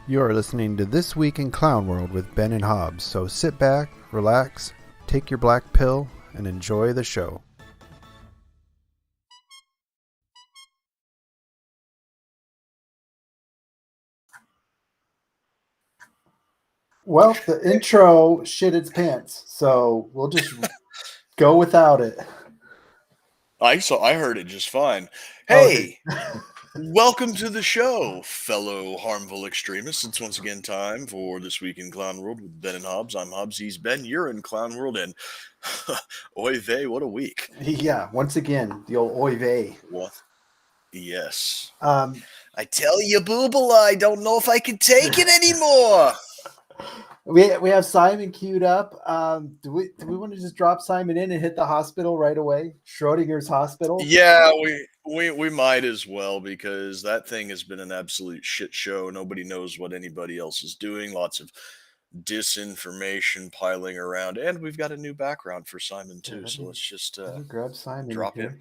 You are listening to This Week in Clown World with Ben and Hobbs, so sit back, relax, take your black pill, and enjoy the show. Well, the intro shit its pants, so we'll just go without it. I heard it just fine. Oh, Hey, welcome to the show, fellow harmful extremists. It's once again time for This Week in Clown World with Ben and Hobbs. I'm Hobbs, he's Ben. You're in Clown World, and oy vey, what a week. Yeah, once again, the old oy vey. What? Yes. Um, I tell you, Booble, I don't know if I can take it anymore. we have Simon queued up. Do we want to just drop Simon in and hit the hospital right away? Schrodingers hospital? Yeah, we might as well, because that thing has been an absolute shit show. Nobody knows what anybody else is doing. Lots of disinformation piling around, and we've got a new background for Simon too. Yeah, So let's just let me grab Simon drop here.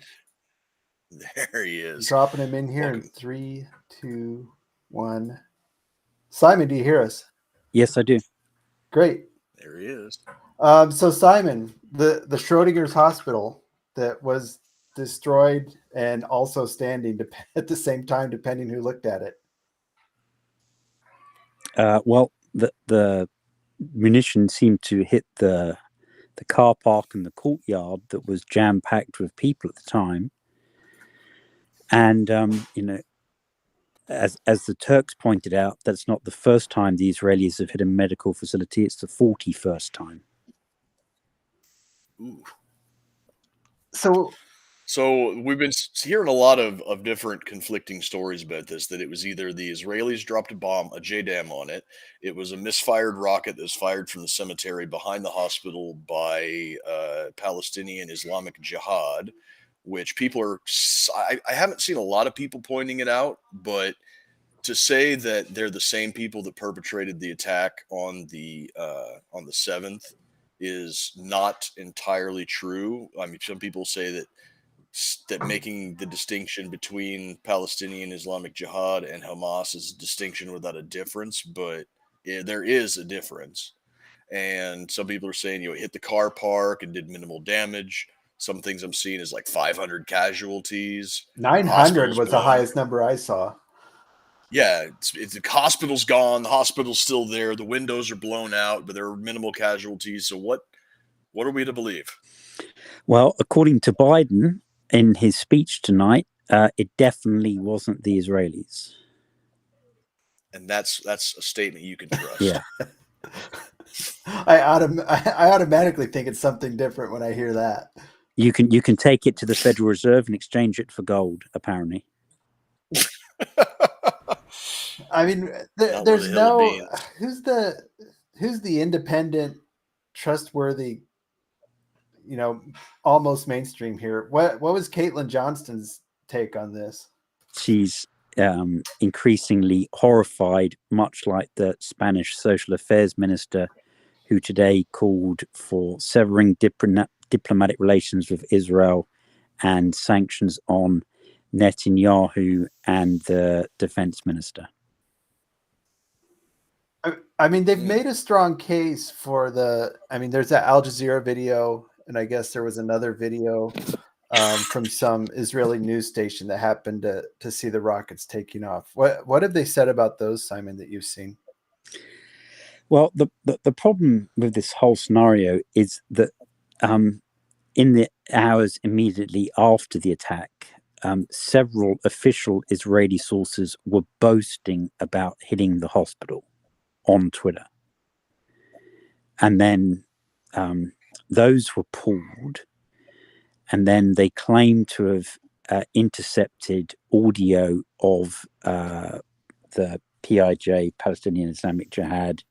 him. There he is. Dropping him in here Welcome. in 3, 2, 1. Simon, do you hear us? Yes, I do. Great. There he is. So Simon, the Schrodinger's hospital that was destroyed and also standing at the same time, depending who looked at it. Well, the munitions seemed to hit the car park and the courtyard that was jam packed with people at the time. And as the Turks pointed out, that's not the first time the Israelis have hit a medical facility. It's the 41st time. Ooh. So we've been hearing a lot of different conflicting stories about this, that it was either the Israelis dropped a bomb, a JDAM on it. It was a misfired rocket that was fired from the cemetery behind the hospital by Palestinian Islamic Jihad, which people are, I haven't seen a lot of people pointing it out, but to say that they're the same people that perpetrated the attack on the 7th is not entirely true. I mean, some people say that making the distinction between Palestinian Islamic Jihad and Hamas is a distinction without a difference, but there is a difference. And some people are saying, it hit the car park and did minimal damage. Some things I'm seeing is like 500 casualties. 900 was the highest number I saw. Yeah, the hospital's gone. The hospital's still there. The windows are blown out, but there are minimal casualties. So what are we to believe? Well, according to Biden in his speech tonight, it definitely wasn't the Israelis. And that's a statement you can trust. Yeah. I automatically think it's something different when I hear that. You can take it to the Federal Reserve and exchange it for gold, apparently. I mean, there's no who's the independent, trustworthy, almost mainstream here. What was Caitlin Johnston's take on this? She's increasingly horrified, much like the Spanish social affairs minister, who today called for severing diplomatic relations with Israel and sanctions on Netanyahu and the defense minister. I mean, they've made a strong case for there's that Al Jazeera video, and I guess there was another video from some Israeli news station that happened to see the rockets taking off. What have they said about those, Simon, that you've seen? Well, the problem with this whole scenario is that in the hours immediately after the attack, several official Israeli sources were boasting about hitting the hospital on Twitter. And then those were pulled. And then they claim to have intercepted audio of the PIJ, Palestinian Islamic Jihad.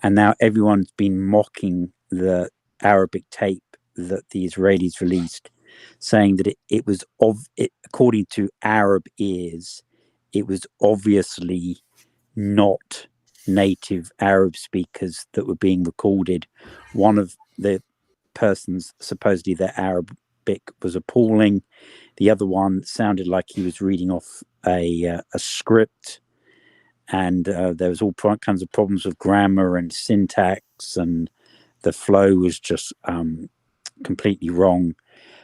And now everyone's been mocking the Arabic tape that the Israelis released, saying that it was according to Arab ears, it was obviously not native Arab speakers that were being recorded. One of the persons, supposedly their Arabic was appalling. The other one sounded like he was reading off a script. and there was all kinds of problems with grammar and syntax, and the flow was just completely wrong.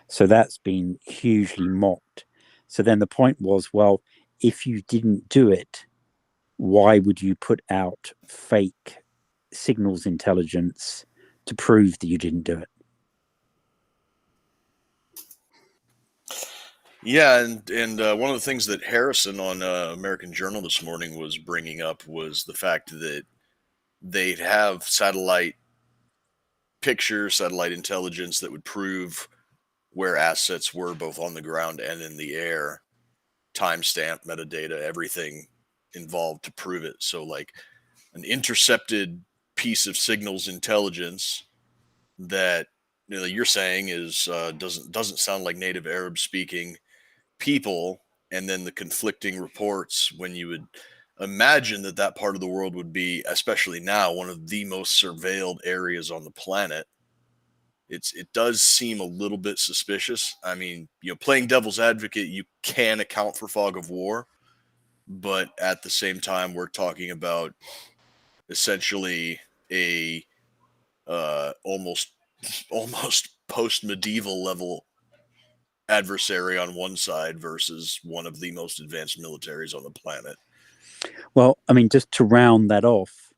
So that's been hugely mocked. So then the point was, well, if you didn't do it, why would you put out fake signals intelligence to prove that you didn't do it? Yeah, and one of the things that Harrison on American Journal this morning was bringing up was the fact that they'd have satellite pictures, satellite intelligence that would prove where assets were both on the ground and in the air, timestamp, metadata, everything involved to prove it. So, like an intercepted piece of signals intelligence that you're saying is doesn't sound like native Arab speaking people, and then the conflicting reports when you would imagine that that part of the world would be, especially now, one of the most surveilled areas on the planet. It does seem a little bit suspicious. I mean, playing devil's advocate, you can account for fog of war, but at the same time, we're talking about essentially a almost almost post medieval level adversary on one side versus one of the most advanced militaries on the planet. Well, I mean, just to round that off,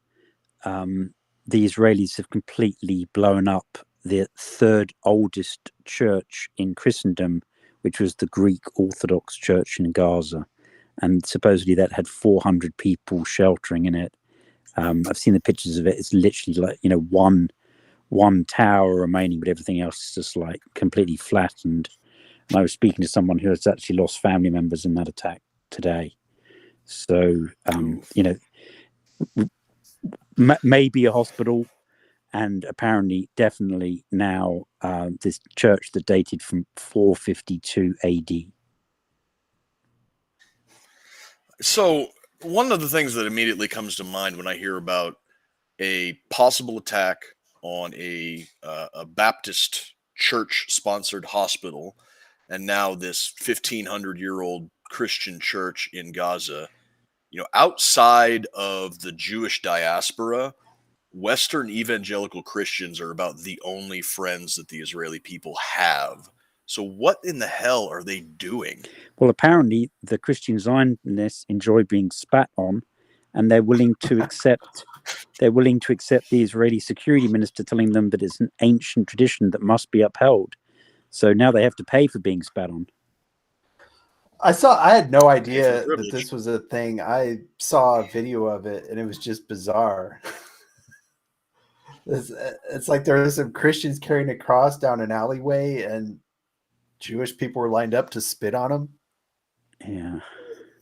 the Israelis have completely blown up the third oldest church in Christendom, which was the Greek Orthodox Church in Gaza. And supposedly that had 400 people sheltering in it. I've seen the pictures of it. It's literally like, one tower remaining, but everything else is just like completely flattened. And I was speaking to someone who has actually lost family members in that attack today. So, maybe a hospital, and apparently definitely now this church that dated from 452 AD. So one of the things that immediately comes to mind when I hear about a possible attack on a Baptist church-sponsored hospital, and now this 1,500-year-old Christian church in Gaza, outside of the Jewish diaspora, Western evangelical Christians are about the only friends that the Israeli people have. So what in the hell are they doing? Well, apparently the Christian Zionists enjoy being spat on, and they're willing to accept the Israeli security minister telling them that it's an ancient tradition that must be upheld. So now they have to pay for being spat on. I had no Pay for idea that privilege. this was a thing. I saw a video of it and it was just bizarre. It's like there were some Christians carrying a cross down an alleyway and Jewish people were lined up to spit on them. Yeah.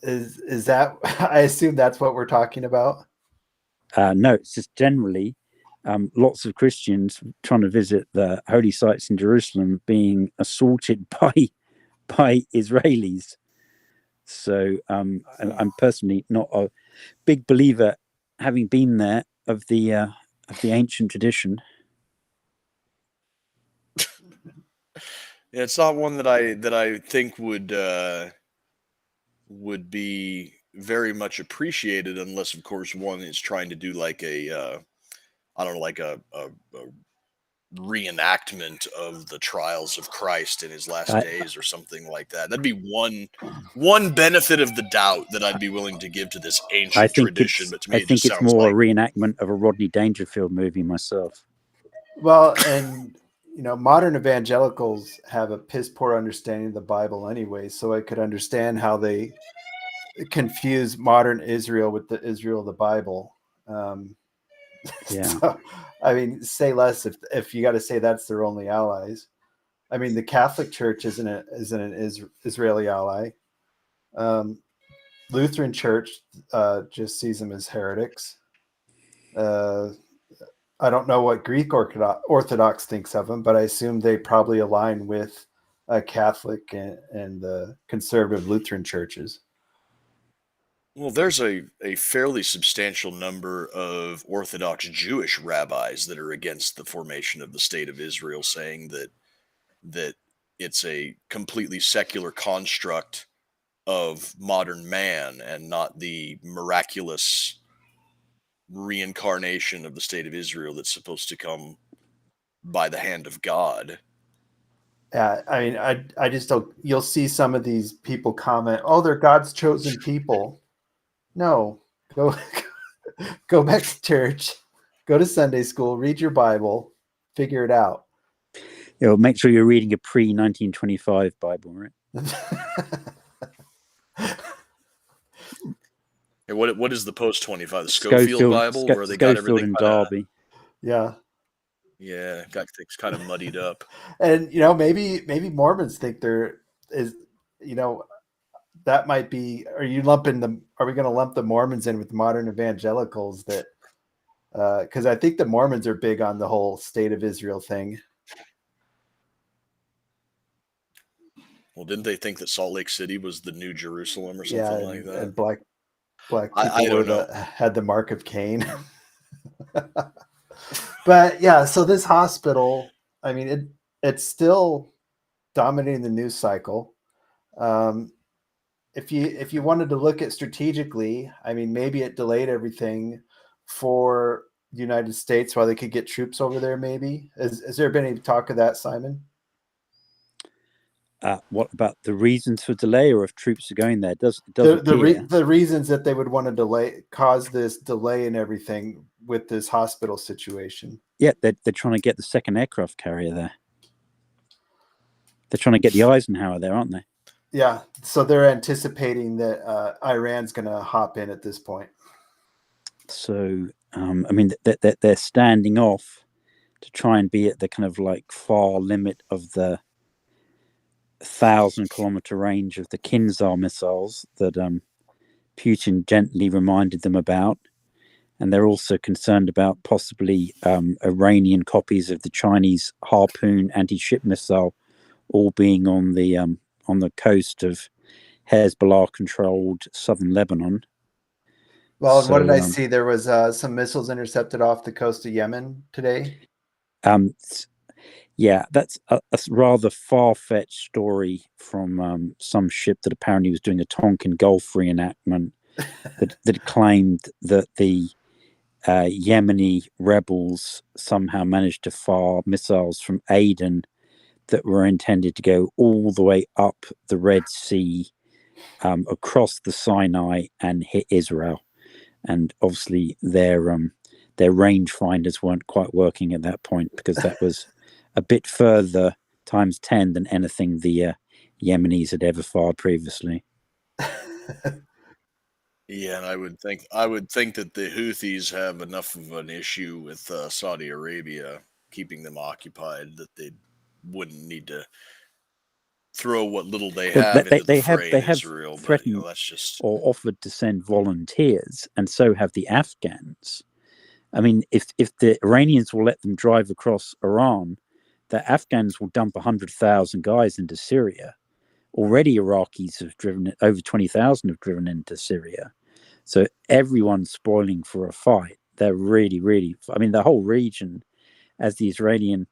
Is that? I assume that's what we're talking about. No, it's just generally lots of Christians trying to visit the holy sites in Jerusalem being assaulted by Israelis. So I'm personally not a big believer, having been there, of the ancient tradition. Yeah, it's not one that I think would be very much appreciated unless, of course, one is trying to do like a I don't know, like a reenactment of the trials of Christ in his last days or something like that. That'd be one benefit of the doubt that I'd be willing to give to this ancient tradition. But to me, I think just it's sounds more like a reenactment of a Rodney Dangerfield movie myself. Well, and modern evangelicals have a piss poor understanding of the Bible anyway, so I could understand how they confuse modern Israel with the Israel of the Bible. Yeah. So, I mean, say less if you got to say that's their only allies. I mean, the Catholic Church isn't an Israeli ally. Lutheran Church just sees them as heretics. I don't know what Greek Orthodox thinks of them, but I assume they probably align with Catholic and the conservative Lutheran churches. well, there's a fairly substantial number of Orthodox Jewish rabbis that are against the formation of the state of Israel, saying that it's a completely secular construct of modern man and not the miraculous reincarnation of the state of Israel that's supposed to come by the hand of God. Yeah, I mean, I just don't. You'll see some of these people comment, "Oh, they're God's chosen people." No, go go back to church, go to Sunday school, read your Bible, figure it out. Make sure you're reading a pre-1925 Bible, right? And what is the post 25? The Schofield Bible, where they got Schofield everything and Darby. Yeah. Yeah, got things kind of muddied up. And maybe Mormons think there is, that might be. Are we going to lump the Mormons in with modern evangelicals? That because I think the Mormons are big on the whole state of Israel thing. Well, didn't they think that Salt Lake City was the New Jerusalem or something like that? And black people I don't know. had the mark of Cain. But yeah, so this hospital, I mean, it's still dominating the news cycle. If you wanted to look at strategically, I mean, maybe it delayed everything for the United States while they could get troops over there. Maybe has there been any talk of that, Simon? What about the reasons for delay, or if troops are going there? It does the reasons that they would want to cause this delay and everything with this hospital situation? Yeah, they're trying to get the second aircraft carrier there. They're trying to get the Eisenhower there, aren't they? Yeah, so they're anticipating that Iran's going to hop in at this point. So, I mean, they're standing off to try and be at the kind of like far limit of the 1,000-kilometer range of the Kinzhal missiles that Putin gently reminded them about. And they're also concerned about possibly Iranian copies of the Chinese Harpoon anti-ship missile all being on the coast of Hezbollah-controlled southern Lebanon. Well, what did I see? There was some missiles intercepted off the coast of Yemen today. Yeah, that's a rather far-fetched story from some ship that apparently was doing a Tonkin Gulf reenactment that claimed that the Yemeni rebels somehow managed to fire missiles from Aden that were intended to go all the way up the Red Sea, across the Sinai and hit Israel. And obviously their rangefinders weren't quite working at that point, because that was a bit further times 10 than anything the Yemenis had ever fired previously. Yeah, and I would think that the Houthis have enough of an issue with Saudi Arabia keeping them occupied that they wouldn't need to throw what little they have into the fray in Israel. Threatened, but that's just, or offered to send volunteers, and so have the Afghans. I mean, if the Iranians will let them drive across Iran, the Afghans will dump 100,000 guys into Syria. Already Iraqis have driven, over 20,000 have driven into Syria. So everyone's spoiling for a fight. They're really, really, I mean, the whole region, as the Iranian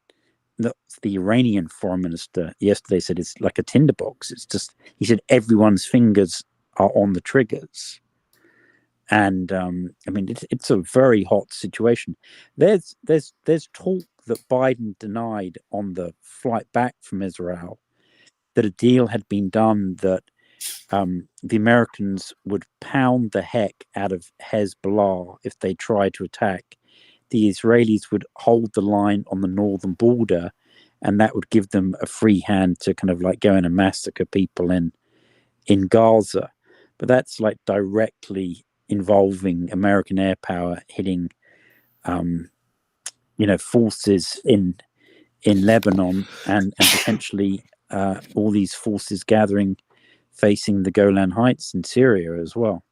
foreign minister yesterday said, it's like a tinderbox. It's just, he said, everyone's fingers are on the triggers. And I mean, it's a very hot situation. There's talk that Biden denied on the flight back from Israel that a deal had been done that the Americans would pound the heck out of Hezbollah if they tried to attack. The Israelis would hold the line on the northern border, and that would give them a free hand to kind of like go in and massacre people in Gaza. But that's like directly involving American air power hitting, forces in Lebanon and potentially all these forces gathering facing the Golan Heights in Syria as well.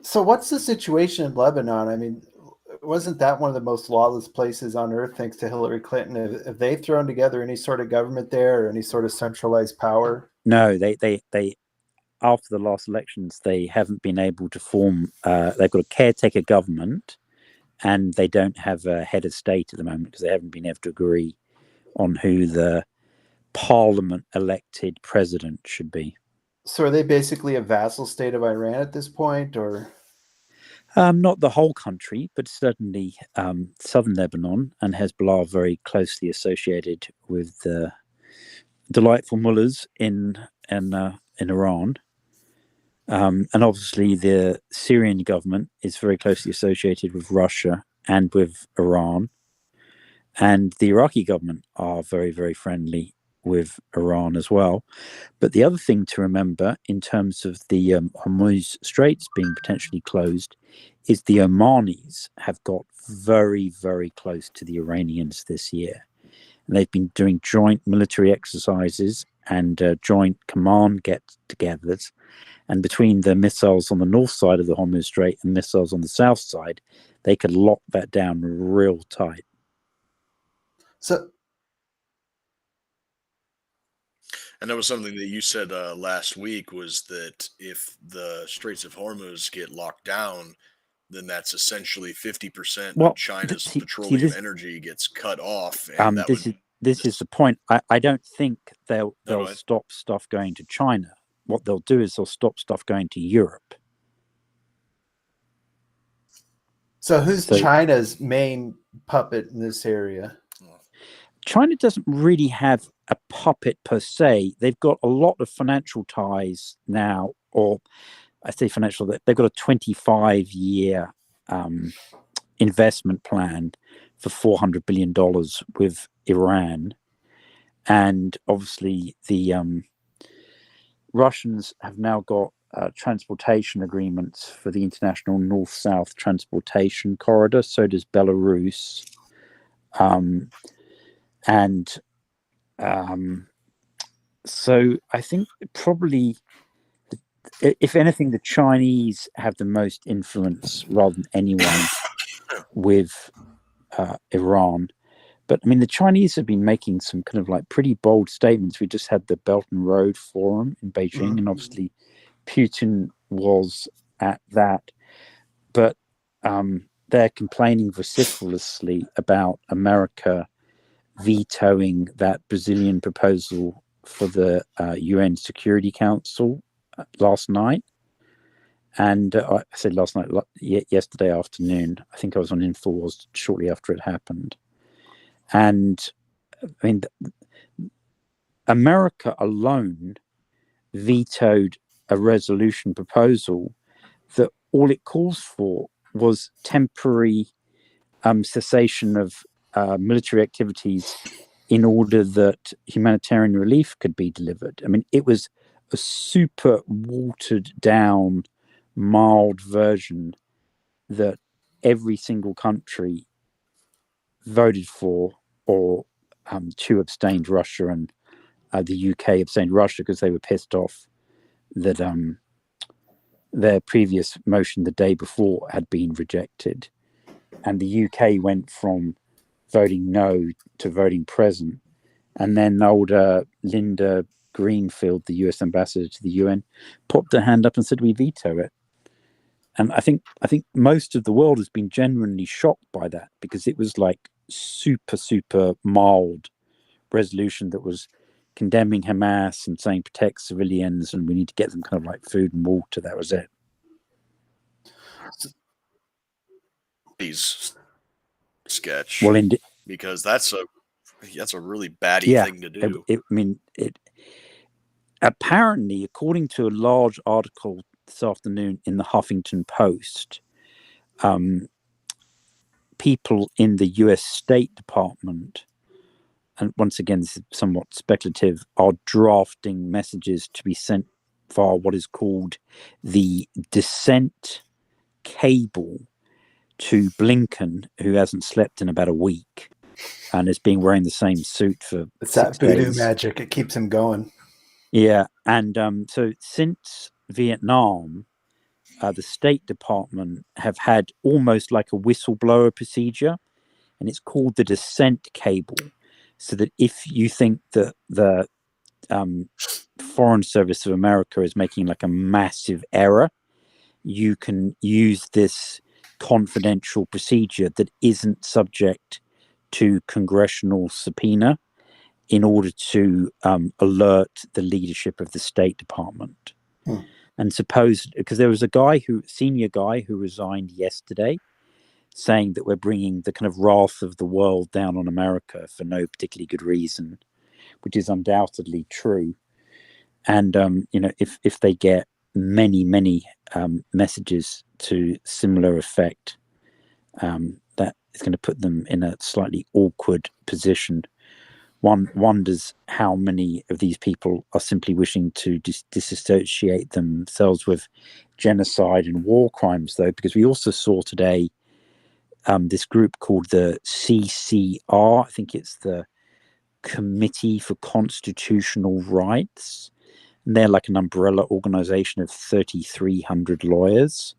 So what's the situation in Lebanon? I mean, wasn't that one of the most lawless places on earth thanks to Hillary Clinton? Have they thrown together any sort of government there or any sort of centralized power? No, they after the last elections, they haven't been able to form, they've got a caretaker government, and they don't have a head of state at the moment because they haven't been able to agree on who the parliament elected president should be. So are they basically a vassal state of Iran at this point, or? Not the whole country, but certainly southern Lebanon, and Hezbollah very closely associated with the delightful mullahs in Iran. And obviously the Syrian government is very closely associated with Russia and with Iran. And the Iraqi government are very, very friendly with Iran as well. But the other thing to remember in terms of the Hormuz Straits being potentially closed is the Omanis have got very, very close to the Iranians this year. And they've been doing joint military exercises and joint command get-togethers. And between the missiles on the north side of the Hormuz Strait and missiles on the south side, they could lock that down real tight. So, and that was something that you said last week, was that if the Straits of Hormuz get locked down, then that's essentially 50% of China's petroleum energy gets cut off. And this is the point. I don't think they'll stop stuff going to China. What they'll do is they'll stop stuff going to Europe. So who's China's main puppet in this area? China doesn't really have a puppet per se. They've got a lot of financial ties now, or I say financial, they've got a 25-year investment plan for $400 billion with Iran. And obviously the Russians have now got transportation agreements for the international north-south transportation corridor. So does Belarus. So I think probably, if anything, the Chinese have the most influence rather than anyone with Iran. But I mean, the Chinese have been making some kind of like pretty bold statements. We just had the Belt and Road Forum in Beijing, and obviously Putin was at that. But they're complaining vociferously about America vetoing that Brazilian proposal for the UN Security Council last night. And I said last night, yesterday afternoon. I think I was on InfoWars shortly after it happened. And I mean, America alone vetoed a resolution proposal that all it calls for was temporary cessation of military activities in order that humanitarian relief could be delivered. I mean, it was a super watered down, mild version that every single country voted for, or two abstained, Russia and the UK abstained Russia because they were pissed off that their previous motion the day before had been rejected. And the UK went from voting no to voting present. And then older Linda Greenfield, the US ambassador to the UN, popped her hand up and said, we veto it. And I think most of the world has been genuinely shocked by that, because it was like super, super mild resolution that was condemning Hamas and saying protect civilians and we need to get them kind of like food and water. That was it. Sketch. Well, because that's a really batty thing to do. Apparently, according to a large article this afternoon in the Huffington Post, people in the US State Department, and once again, this is somewhat speculative, are drafting messages to be sent via what is called the dissent cable to Blinken, who hasn't slept in about a week and has been wearing the same suit for it's 6 that voodoo days. magic. It keeps him going. Yeah. And so since Vietnam, the State Department have had almost like a whistleblower procedure, and it's called the dissent cable. So that if you think that the Foreign Service of America is making like a massive error, you can use this confidential procedure that isn't subject to congressional subpoena in order to alert the leadership of the State Department. And supposed, because there was a senior guy who resigned yesterday, saying that we're bringing the kind of wrath of the world down on America for no particularly good reason, which is undoubtedly true. And if they get many messages to similar effect, that is going to put them in a slightly awkward position. One wonders how many of these people are simply wishing to disassociate themselves with genocide and war crimes, though, because we also saw today this group called the CCR. I think it's the Committee for Constitutional Rights. And they're like an umbrella organization of 3,300 lawyers.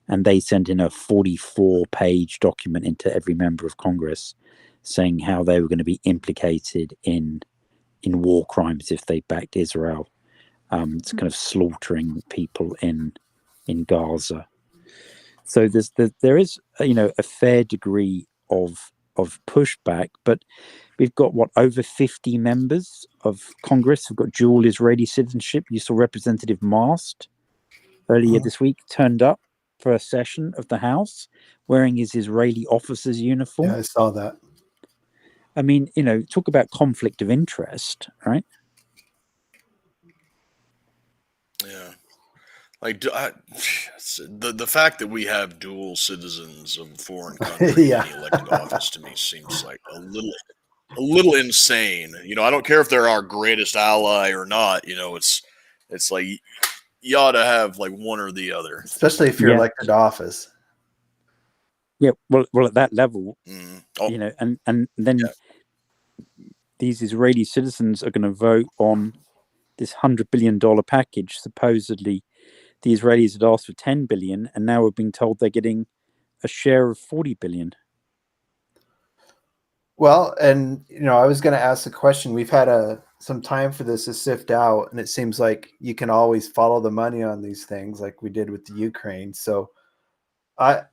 And they sent in a 44-page document into every member of Congress saying how they were going to be implicated in war crimes if they backed Israel. It's kind of slaughtering people in Gaza. So there is a fair degree of pushback, but we've got over 50 members of Congress who've got dual Israeli citizenship. You saw Representative Mast earlier this week turned up for a session of the House wearing his Israeli officer's uniform. Yeah, I saw that. I mean, talk about conflict of interest, right? Yeah. Like the fact that we have dual citizens of a foreign country Yeah. in elected office to me seems like a little insane. I don't care if they're our greatest ally or not. It's like you ought to have like one or the other, Especially if you're elected to office. Yeah, well, at that level, Oh, and then these Israeli citizens are going to vote on this $100 billion package. Supposedly, the Israelis had asked for 10 billion, and now we're being told they're getting a share of 40 billion. Well, and I was going to ask the question. We've had some time for this to sift out, and it seems like you can always follow the money on these things, like we did with the Ukraine. So,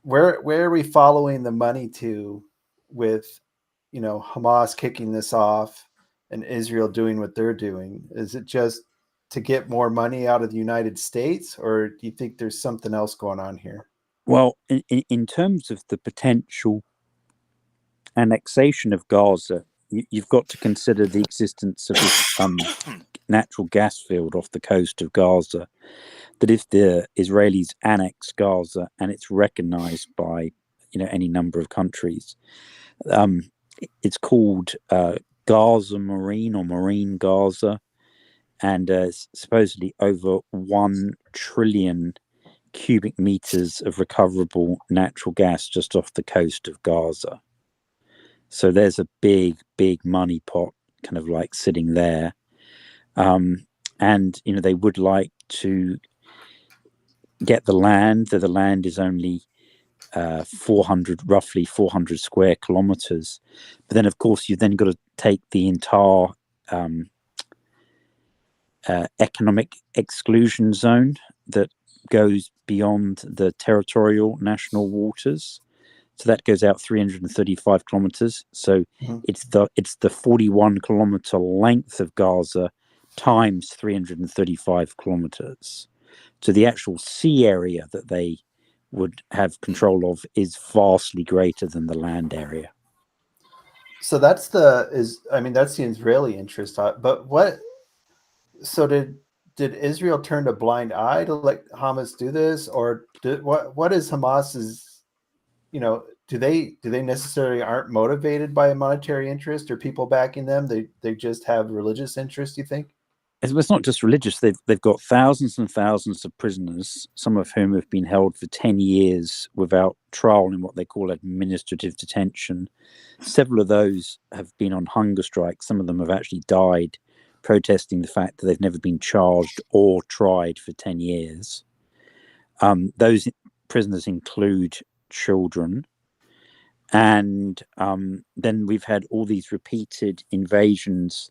where are we following the money to, with Hamas kicking this off and Israel doing what they're doing? Is it just to get more money out of the United States, or do you think there's something else going on here? Well, in terms of the potential annexation of Gaza, you've got to consider the existence of this natural gas field off the coast of Gaza. That if the Israelis annex Gaza and it's recognized by any number of countries, it's called Gaza Marine or Marine Gaza, and supposedly over 1 trillion cubic meters of recoverable natural gas just off the coast of Gaza. So there's a big money pot kind of like sitting there. And they would like to get the land. The land is only roughly 400 square kilometers. But then, of course, you've then got to take the entire economic exclusion zone that goes beyond the territorial national waters. So that goes out 335 kilometers. So it's the 41 kilometer length of Gaza times 335 kilometers. So the actual sea area that they would have control of is vastly greater than the land area. So that's the Israeli interest. But what? So did Israel turn a blind eye to let Hamas do this, or what is Hamas's? Do they necessarily aren't motivated by a monetary interest or people backing them? They just have religious interest, you think? It's not just religious. They've got thousands and thousands of prisoners, some of whom have been held for 10 years without trial in what they call administrative detention. Several of those have been on hunger strike. Some of them have actually died protesting the fact that they've never been charged or tried for 10 years. Those prisoners include children. And then we've had all these repeated invasions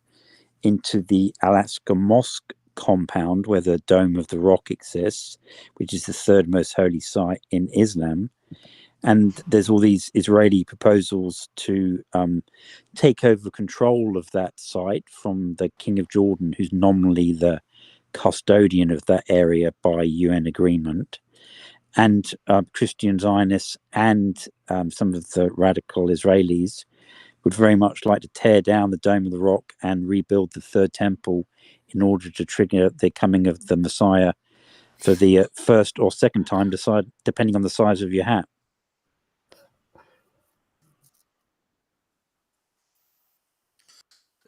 into the Alaska Mosque compound where the Dome of the Rock exists, which is the third most holy site in Islam. And there's all these Israeli proposals to take over control of that site from the King of Jordan, who's nominally the custodian of that area by UN agreement. And Christian Zionists and some of the radical Israelis would very much like to tear down the Dome of the Rock and rebuild the Third Temple in order to trigger the coming of the Messiah for the first or second time, depending on the size of your hat.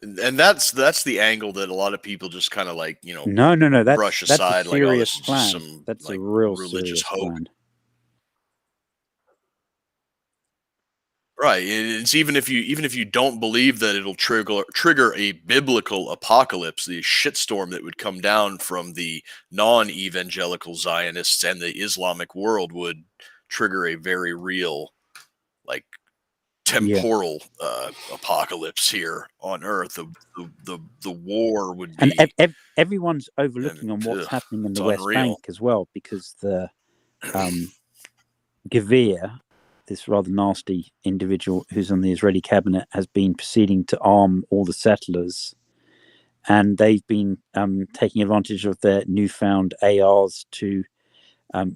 And that's the angle that a lot of people just kind of like, you know, No. brush That's aside, a like, oh, serious this is plan. just some That's like a real religious serious hope. plan. Right. It's even if you don't believe that it'll trigger a biblical apocalypse, the shitstorm that would come down from the non-evangelical Zionists and the Islamic world would trigger a very real, like, temporal apocalypse here on Earth. The war would And be, everyone's overlooking on what's happening in the West unreal. Bank as well, because the Gavir, this rather nasty individual who's on the Israeli cabinet, has been proceeding to arm all the settlers, and they've been taking advantage of their newfound ARs to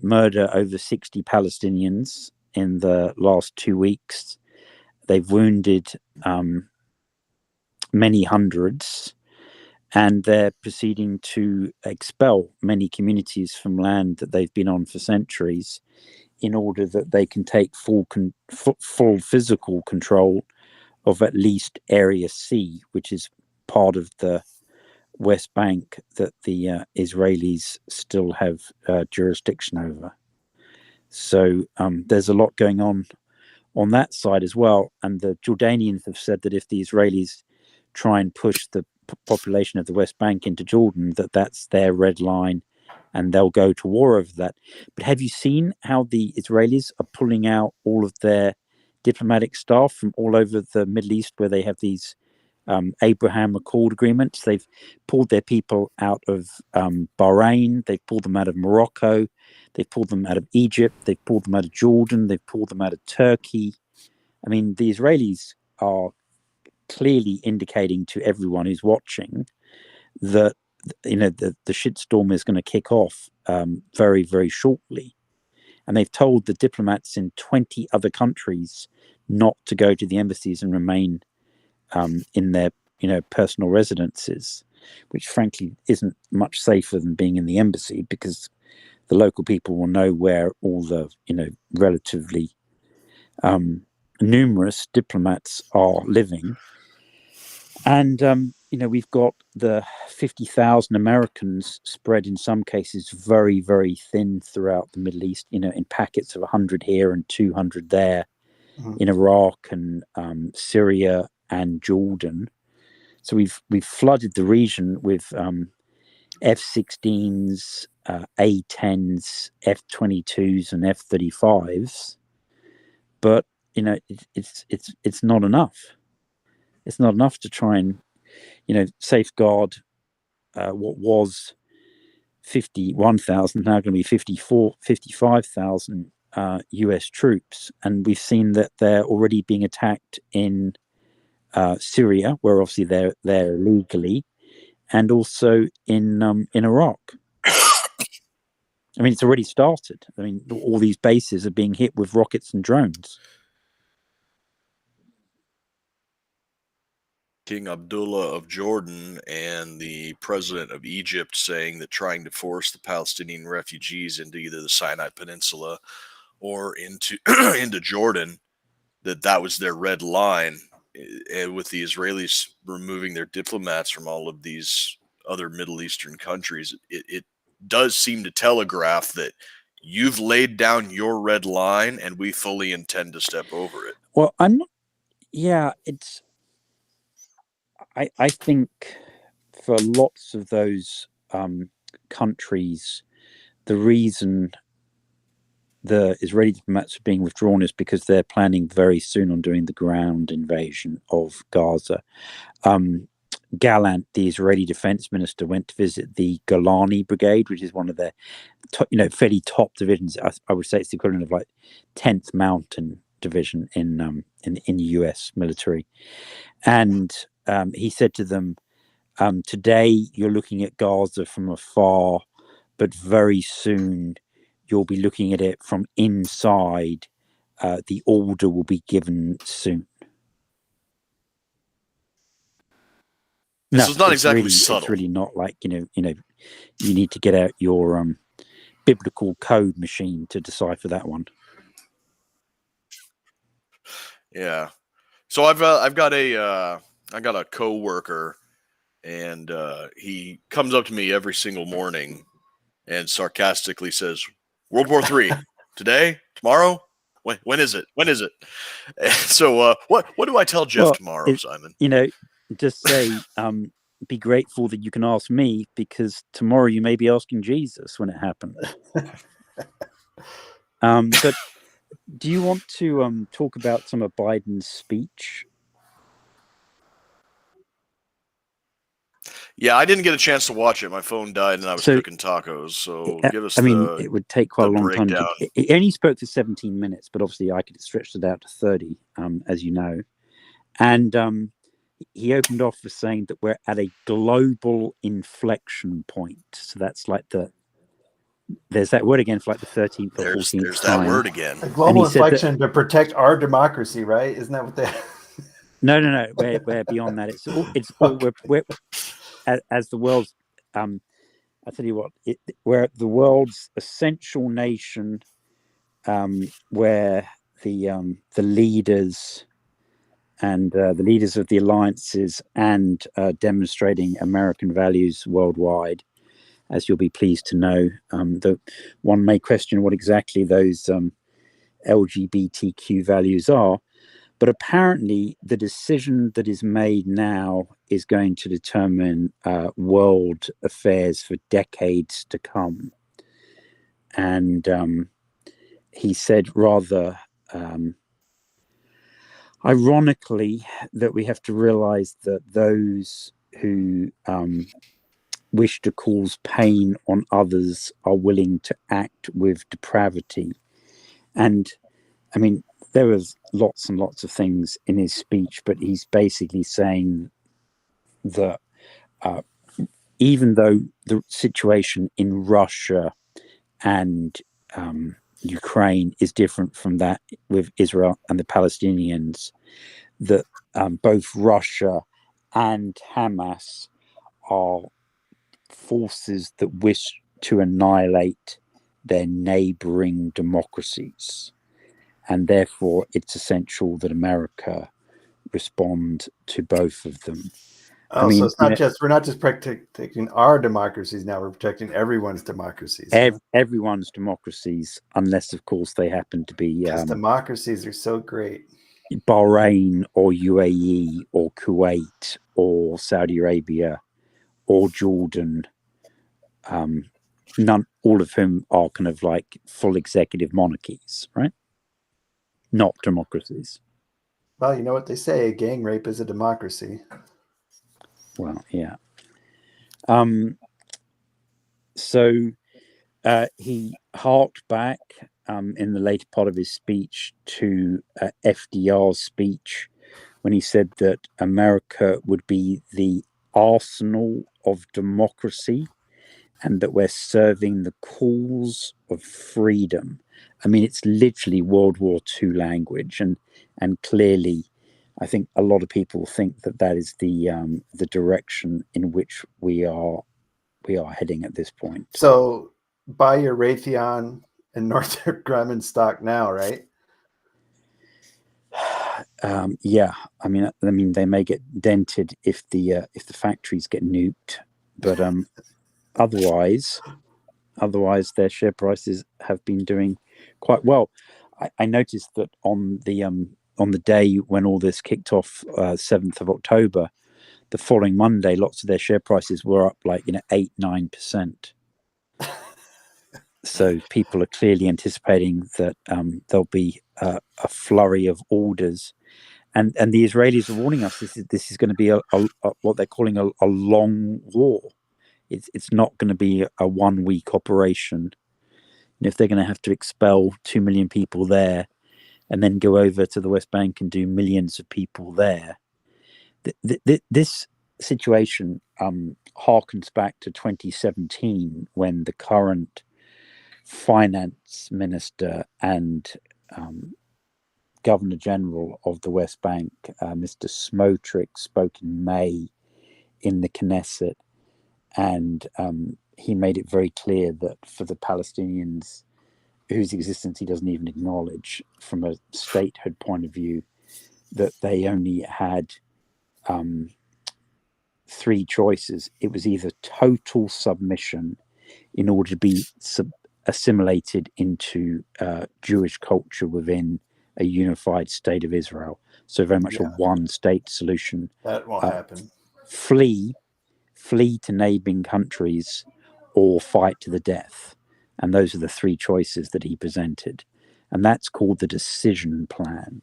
murder over 60 Palestinians in the last 2 weeks. They've wounded many hundreds, and they're proceeding to expel many communities from land that they've been on for centuries, in order that they can take full physical control of at least Area C, which is part of the West Bank that the Israelis still have jurisdiction over. So there's a lot going on that side as well. And the Jordanians have said that if the Israelis try and push the population of the West Bank into Jordan, that's their red line, and they'll go to war over that. But have you seen how the Israelis are pulling out all of their diplomatic staff from all over the Middle East, where they have these Abraham Accord agreements? They've pulled their people out of Bahrain, they've pulled them out of Morocco, they've pulled them out of Egypt, they've pulled them out of Jordan, they've pulled them out of Turkey. I mean, the Israelis are clearly indicating to everyone who's watching that, you know, the shitstorm is going to kick off very, very shortly. And they've told the diplomats in 20 other countries not to go to the embassies and remain in their, you know, personal residences, which frankly isn't much safer than being in the embassy, because the local people will know where all the, you know, relatively numerous diplomats are living. And you know, we've got the 50,000 Americans spread in some cases very, very thin throughout the Middle East, you know, in packets of 100 here and 200 there, in Iraq and Syria and Jordan. So we've flooded the region with F-16s, A-10s, F-22s, and F-35s. But you know, it's not enough. It's not enough to try and, you know, safeguard what was 51,000, now going to be 55,000 US troops. And we've seen that they're already being attacked in Syria, where obviously they're illegally, and also in Iraq. I mean, it's already started. I mean, all these bases are being hit with rockets and drones. King Abdullah of Jordan and the president of Egypt saying that trying to force the Palestinian refugees into either the Sinai Peninsula or into into Jordan, that was their red line, and with the Israelis removing their diplomats from all of these other Middle Eastern countries, it does seem to telegraph that you've laid down your red line and we fully intend to step over it. Well, I'm not. Yeah, it's. I think for lots of those countries, the reason the Israeli diplomats are being withdrawn is because they're planning very soon on doing the ground invasion of Gaza. Gallant, the Israeli defense minister, went to visit the Golani Brigade, which is one of their fairly top divisions. I would say it's the equivalent of like 10th Mountain Division in the US military. And he said to them, Today, you're looking at Gaza from afar, but very soon you'll be looking at it from inside. The order will be given soon. This is not exactly It's subtle. really not like you need to get out your biblical code machine to decipher that one. Yeah. So I've got a coworker, and he comes up to me every single morning and sarcastically says, "World War III, today, tomorrow, when is it? When is it?" And so what do I tell Jeff tomorrow, Simon? Just say be grateful that you can ask me, because tomorrow you may be asking Jesus when it happens. But do you want to talk about some of Biden's speech? Yeah, I didn't get a chance to watch it. My phone died and I was cooking tacos. So give us it would take quite a long time. It only spoke for 17 minutes, but obviously I could stretch it out to 30, as you know. And he opened off with saying that we're at a global inflection point. So that's like there's that word again for like the 13th or 14th there's time. That word again. A global inflection to protect our democracy, right? Isn't that what they... No. We're beyond that. It's all we're as the world's. I tell you what, we're the world's essential nation, where the leaders and the leaders of the alliances and demonstrating American values worldwide, as you'll be pleased to know. That one may question what exactly those LGBTQ values are, but apparently the decision that is made now is going to determine world affairs for decades to come. And he said rather ironically that we have to realize that those who wish to cause pain on others are willing to act with depravity. And I mean, there was lots and lots of things in his speech, but he's basically saying that even though the situation in Russia and Ukraine is different from that with Israel and the Palestinians, that both Russia and Hamas are forces that wish to annihilate their neighboring democracies. And therefore, it's essential that America respond to both of them. Oh, so it's not we're not just protecting our democracies now, we're protecting everyone's democracies. Everyone's democracies, unless, of course, they happen to be... Because democracies are so great. Bahrain or UAE or Kuwait or Saudi Arabia or Jordan, all of whom are kind of like full executive monarchies, right? Not democracies. Well, you know what they say, a gang rape is a democracy. Well, yeah. So he harked back in the later part of his speech to FDR's speech when he said that America would be the arsenal of democracy and that we're serving the cause of freedom. I mean, it's literally World War II language, and clearly, I think a lot of people think that is the direction in which we are heading at this point. So, buy your Raytheon and Northrop Grumman stock now, right? Yeah, I mean, they may get dented if the factories get nuked, but otherwise, their share prices have been doing quite well. I noticed that on the day when all this kicked off, 7th of October, the following Monday, lots of their share prices were up like 8-9%. So people are clearly anticipating that there'll be a flurry of orders, and the Israelis are warning us this is going to be a what they're calling a long war. It's not going to be a 1 week operation. And if they're going to have to expel 2 million people there and then go over to the West Bank and do millions of people there, this situation harkens back to 2017 when the current finance minister and Governor General of the West Bank, Mr. Smotrich, spoke in May in the Knesset, and he made it very clear that for the Palestinians, whose existence he doesn't even acknowledge from a statehood point of view, that they only had three choices. It was either total submission in order to be assimilated into Jewish culture within a unified state of Israel. So very much a one-state solution. That won't happen. Flee to neighboring countries, or fight to the death. And those are the three choices that he presented. And that's called the decision plan.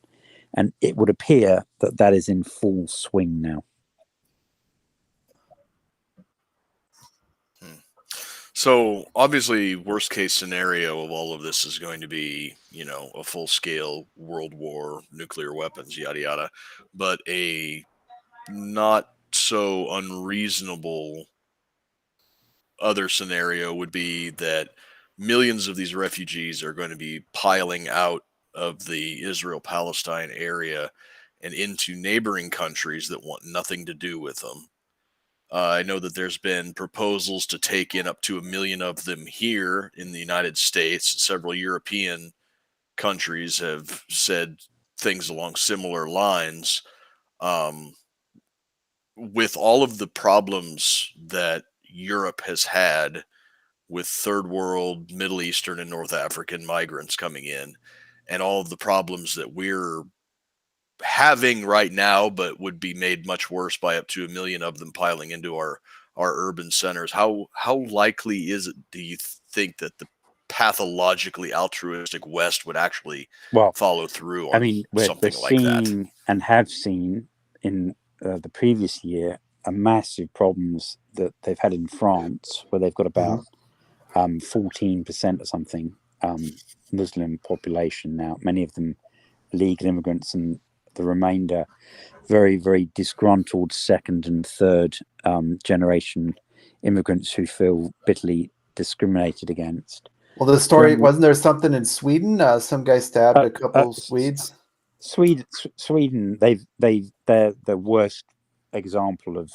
And it would appear that that is in full swing now. So obviously, worst case scenario of all of this is going to be, a full scale world war, nuclear weapons, yada yada. But a not so unreasonable other scenario would be that millions of these refugees are going to be piling out of the Israel Palestine area and into neighboring countries that want nothing to do with them. I know that there's been proposals to take in up to 1 million of them here in the United States. Several European countries have said things along similar lines. Um, with all of the problems that Europe has had with third world, Middle Eastern, and North African migrants coming in, and all of the problems that we're having right now, but would be made much worse by up to 1 million of them piling into our urban centers. How likely is it, do you think, that the pathologically altruistic West would actually follow through on something like that? Seeing and have seen in the previous year a massive problems that they've had in France, where they've got about 14% or something Muslim population now, many of them legal immigrants, and the remainder very, very disgruntled second and third generation immigrants who feel bitterly discriminated against. Well, the story, wasn't there something in Sweden? Some guy stabbed a couple Swedes. Sweden, they're the worst example of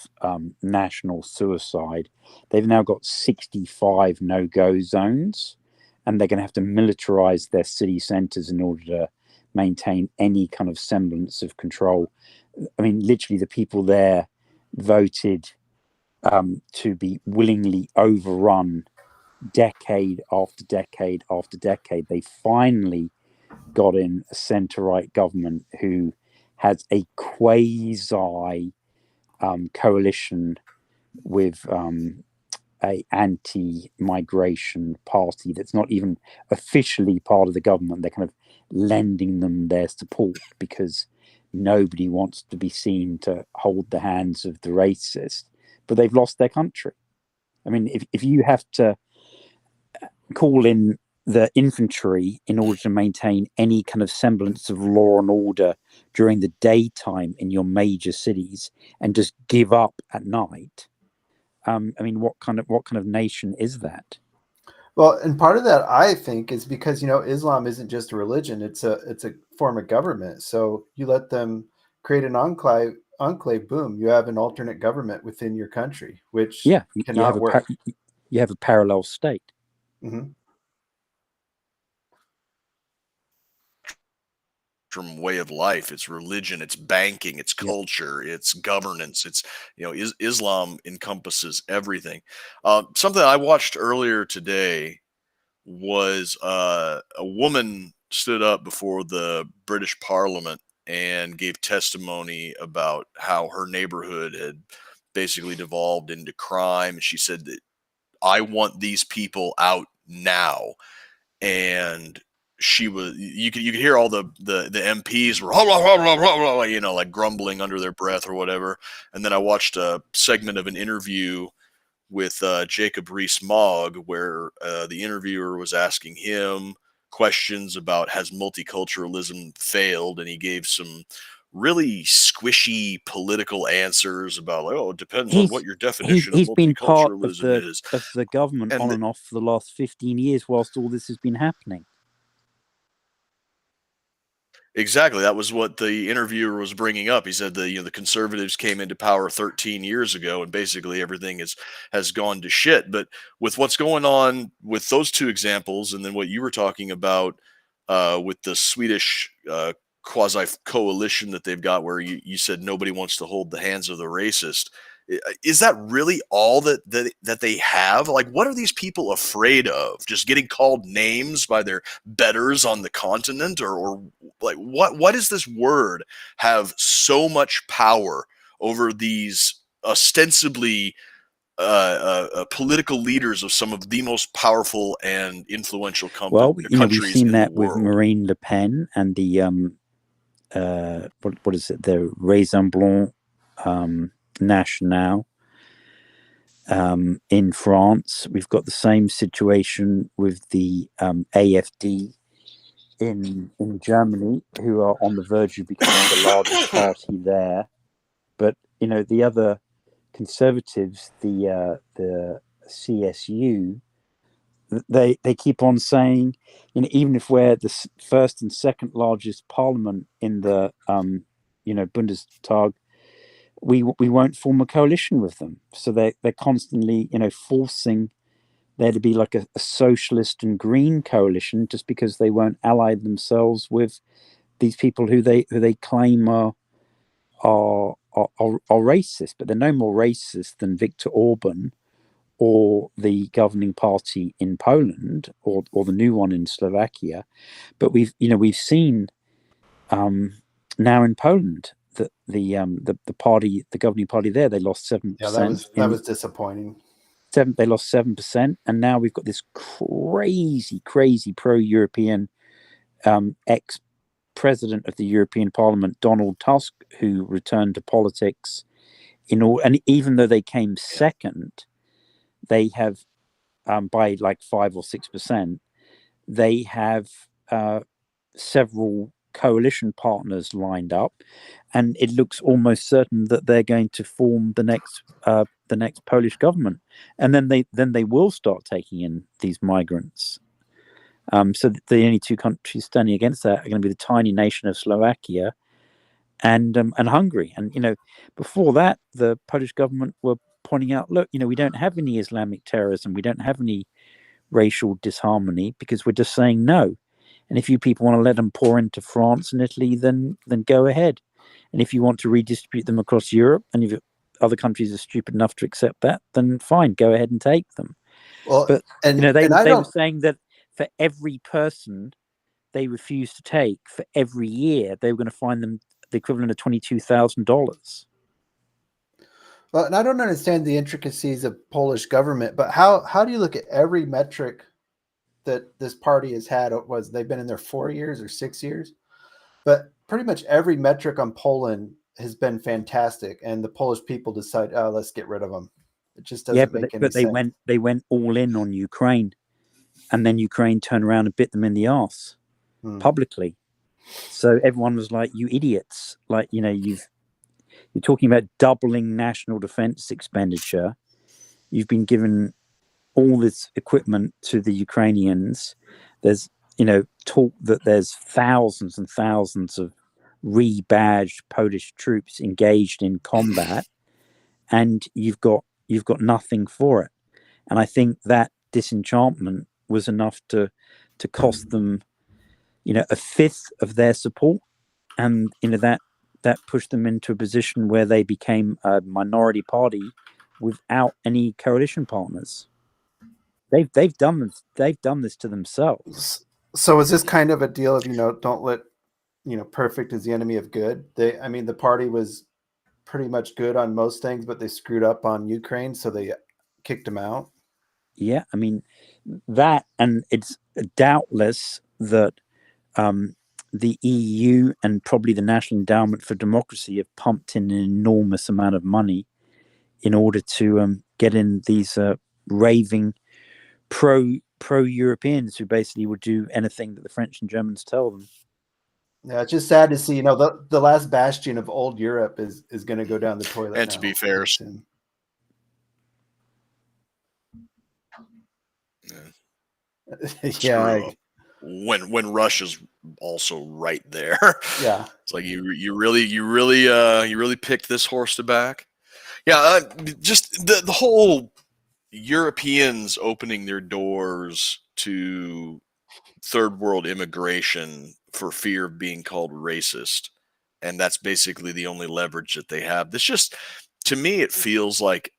national suicide. They've now got 65 no-go zones, and they're going to have to militarize their city centers in order to maintain any kind of semblance of control. I mean, literally, the people there voted to be willingly overrun decade after decade after decade. They finally got in a centre-right government who has a quasi coalition with a anti-migration party that's not even officially part of the government. They're kind of lending them their support because nobody wants to be seen to hold the hands of the racist, but they've lost their country. I mean, if you have to call in the infantry in order to maintain any kind of semblance of law and order during the daytime in your major cities and just give up at night, I mean, what kind of nation is that? Well, and part of that, I think, is because Islam isn't just a religion; it's a form of government. So you let them create an enclave. Boom, you have an alternate government within your country, which cannot work. You have a parallel state. Mm-hmm. From way of life, it's religion, it's banking, it's culture, it's governance, it's Islam encompasses everything. Something I watched earlier today was a woman stood up before the British Parliament and gave testimony about how her neighborhood had basically devolved into crime. She said that, I want these people out now. And you could hear all the MPs were like grumbling under their breath or whatever. And then I watched a segment of an interview with Jacob Rees-Mogg where the interviewer was asking him questions about, has multiculturalism failed, and he gave some really squishy political answers about like, oh, it depends on what your definition of He's been part multiculturalism is. of the government And on and off for the last 15 years whilst all this has been happening. exactly, that was what the interviewer was bringing up. He said the conservatives came into power 13 years ago, and basically everything has gone to shit. But with what's going on with those two examples, and then what you were talking about with the Swedish quasi coalition that they've got, where you said nobody wants to hold the hands of the racist. Is that really all that they have? Like, what are these people afraid of? Just getting called names by their betters on the continent, or like what does this word have so much power over these ostensibly political leaders of some of the most powerful and influential Well, we've countries seen in that the with world? Marine Le Pen and the what is it? The Rassemblement National in France. We've got the same situation with the AfD in Germany, who are on the verge of becoming the largest party there. But the other conservatives, the CSU, they keep on saying, even if we're the first and second largest parliament in the Bundestag, we won't form a coalition with them. So they're constantly forcing there to be like a socialist and green coalition, just because they won't ally themselves with these people who they claim are racist, but they're no more racist than Viktor Orban or the governing party in Poland or the new one in Slovakia. But we've seen now in Poland that the party, the governing party there, they lost 7%. Yeah, that was disappointing. They lost 7%, and now we've got this crazy pro-European ex-president of the European Parliament, Donald Tusk, who returned to politics and even though they came second, they have by like 5 or 6%, they have several coalition partners lined up, and it looks almost certain that they're going to form the next Polish government, and then they will start taking in these migrants. So the only two countries standing against that are going to be the tiny nation of Slovakia and Hungary. And before that, the Polish government were pointing out, look, we don't have any Islamic terrorism, we don't have any racial disharmony, because we're just saying no. And if you people want to let them pour into France and Italy, then go ahead. And if you want to redistribute them across Europe, and if other countries are stupid enough to accept that, then fine, go ahead and take them. Well, but and they were saying that for every person they refused to take, for every year, they were going to fine them the equivalent of $22,000. Well, and I don't understand the intricacies of Polish government, but how do you look at every metric that this party has had? They've been in there 4 years or 6 years, but pretty much every metric on Poland has been fantastic, and the Polish people decide, oh, let's get rid of them. It just doesn't make any sense. They went all in on Ukraine, and then Ukraine turned around and bit them in the arse publicly. So everyone was like, "You idiots! Like, you're talking about doubling national defense expenditure. You've been given all this equipment to the Ukrainians. There's talk that there's thousands and thousands of rebadged Polish troops engaged in combat, and you've got nothing for it." And I think that disenchantment was enough to cost them a fifth of their support, and that pushed them into a position where they became a minority party without any coalition partners. They've done this to themselves. So is this kind of a deal of don't let perfect is the enemy of good? The party was pretty much good on most things, but they screwed up on Ukraine, so they kicked him out. Yeah, that, and it's doubtless that the EU and probably the National Endowment for Democracy have pumped in an enormous amount of money in order to get in these raving pro-Europeans who basically will do anything that the French and Germans tell them. Yeah, it's just sad to see. The last bastion of old Europe is going to go down the toilet. And to be fair, pretty soon. Yeah. When Russia's also right there. Yeah. It's like you really picked this horse to back. Yeah, just the whole Europeans opening their doors to third world immigration for fear of being called racist, and that's basically the only leverage that they have. This just, to me, it feels like